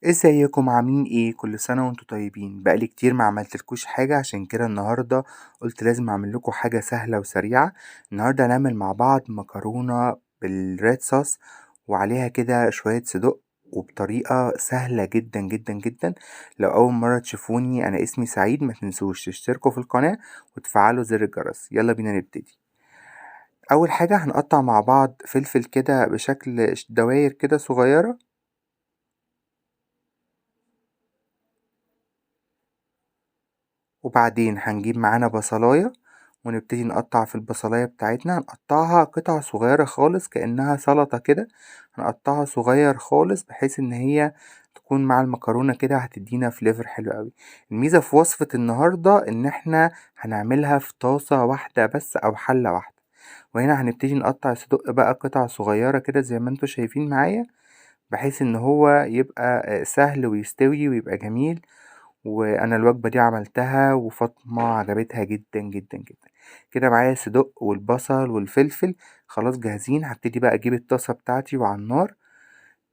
ازيكم عاملين ايه؟ كل سنة وانتم طيبين. بقالي كتير ما عملتلكوش حاجة، عشان كده النهاردة قلت لازم اعمل لكم حاجة سهلة وسريعة. النهاردة هنعمل مع بعض مكرونة بالريد صوص وعليها كده شوية صدق، وبطريقة سهلة جدا جدا جدا. لو اول مرة تشوفوني انا اسمي سعيد، ما تنسوش تشتركوا في القناة وتفعلوا زر الجرس. يلا بينا نبتدي. اول حاجة هنقطع مع بعض فلفل كده بشكل دواير كده صغيرة، وبعدين هنجيب معانا بصلاية ونبتدي نقطع في البصلاية بتاعتنا. هنقطعها قطع صغيرة خالص كأنها سلطة كده، هنقطعها صغير خالص بحيث ان هي تكون مع المكرونة كده، هتدينا فليفر حلو قوي. الميزة في وصفة النهاردة ان احنا هنعملها في طاسة واحدة بس او حلة واحدة. وهنا هنبتدي نقطع الصدق بقى قطع صغيرة كده زي ما انتوا شايفين معايا، بحيث ان هو يبقى سهل ويستوي ويبقى جميل. وانا الوجبة دي عملتها وفاطمة عجبتها جدا جدا جدا. كده معايا الصدق والبصل والفلفل خلاص جاهزين. هبتدي بقى اجيب الطاسة بتاعتي وعلى النار.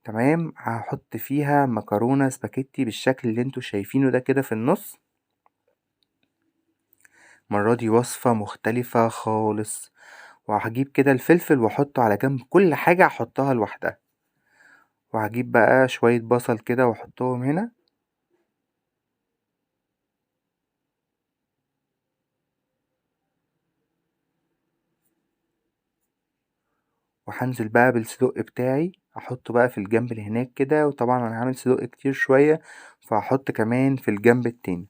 تمام، هحط فيها مكرونة سباكيتي بالشكل اللي انتوا شايفينه ده كده في النص. المرة دي وصفة مختلفة خالص. وهجيب كده الفلفل واحطه على جنب، كل حاجة هحطها لوحدها. وهجيب بقى شوية بصل كده واحطهم هنا. وهنزل بقى بالصدق بتاعي احطه بقى في الجنب اللي هناك كده. وطبعا انا عامل صدق كتير شوية، فهحط كمان في الجنب التاني.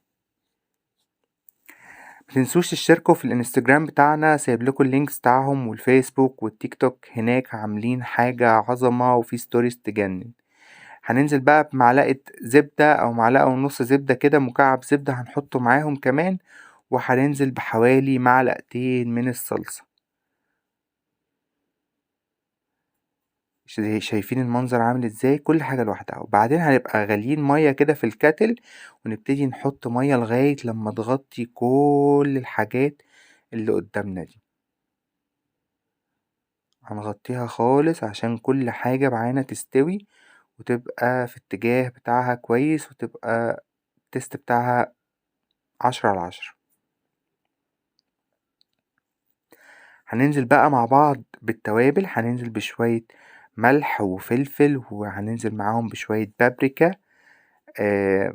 متنسوش تشتركوا في الانستجرام بتاعنا، سايب لكم اللينكس بتاعهم، والفيسبوك والتيك توك هناك عاملين حاجة عظمة وفي ستوريز تجنن. هننزل بقى بمعلقة زبدة او معلقة ونص زبدة كده، مكعب زبدة هنحطه معاهم كمان. وهننزل بحوالي معلقتين من الصلصة. شايفين المنظر عامل ازاي؟ كل حاجة لوحدها. وبعدين هنبقى غاليين مية كده في الكاتل، ونبتدي نحط مية لغاية لما تغطي كل الحاجات اللي قدامنا دي. هنغطيها خالص عشان كل حاجة معانا تستوي وتبقى في اتجاه بتاعها كويس، وتبقى التست بتاعها 10/10. هننزل بقى مع بعض بالتوابل. هننزل بشوية ملح وفلفل، وهننزل معاهم بشوية بابريكا. آه،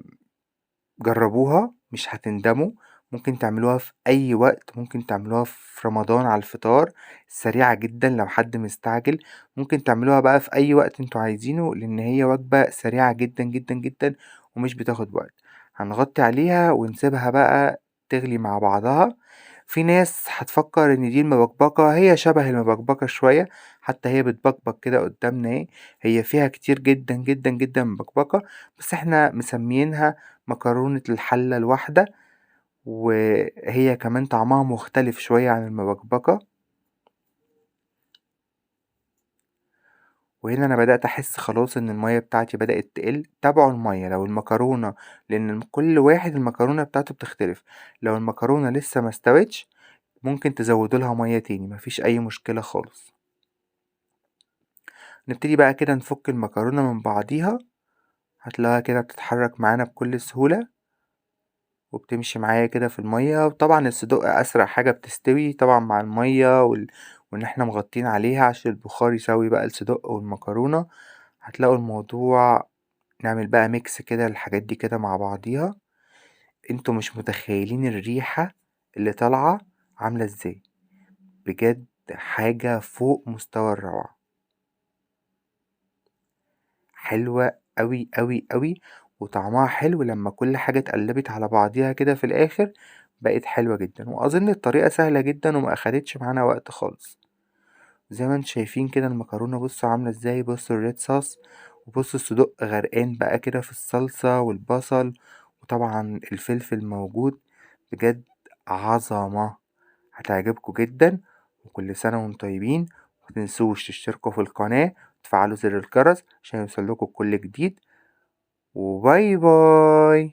جربوها مش هتندموا. ممكن تعملوها في اي وقت، ممكن تعملوها في رمضان على الفطار، سريعة جدا لو حد مستعجل. ممكن تعملوها بقى في اي وقت انتوا عايزينه، لان هي وجبة سريعة جدا جدا جدا ومش بتاخد وقت. هنغطي عليها ونسيبها بقى تغلي مع بعضها. في ناس هتفكر ان دي المبكبكة، هي شبه المبكبكة شوية. حتى هي بتبكبك كده قدامنا اهي. هي فيها كتير جدا جدا جدا مبكبكة، بس احنا مسميينها مكرونة الحلة الواحدة. وهي كمان طعمها مختلف شوية عن المبكبكة. وهنا انا بدأت احس خلاص ان المية بتاعتي بدأت تقل. تابعوا المية لو المكرونة، لان كل واحد المكرونة بتاعته بتختلف. لو المكرونة لسه ما استوتش ممكن تزودوا لها مية تاني، مفيش اي مشكلة خالص. نبتدي بقى كده نفك المكرونة من بعضيها. هتلاقيها كده بتتحرك معانا بكل سهولة، وبتمشي معايا كده في المية. وطبعا الصدوق أسرع حاجة بتستوي طبعا مع المية وإن احنا مغطين عليها عشان البخار يسوي بقى الصدوق والمكرونة. هتلاقوا الموضوع. نعمل بقى ميكس كده الحاجات دي كده مع بعضيها. انتوا مش متخيلين الريحة اللي طالعة عاملة ازاي. بجد حاجة فوق مستوى الروعة. حلوة أوي أوي أوي. وطعمها حلو لما كل حاجة اتقلبت على بعضيها كده في الآخر. بقت حلوة جدا، وأظن الطريقة سهلة جدا وما أخدتش معانا وقت خالص. زي ما انتوا شايفين كده المكرونة، بصوا عاملة ازاي، بصوا الريد صوص، وبصوا الصدوق غرقان بقى كده في الصلصة والبصل، وطبعا الفلفل موجود. بجد عظمة. هتعجبكم جدا. وكل سنة وانتم طيبين. متنسوش تشتركوا في القناة وتفعلوا زر الجرس عشان يوصلكوا كل جديد. وباي باي.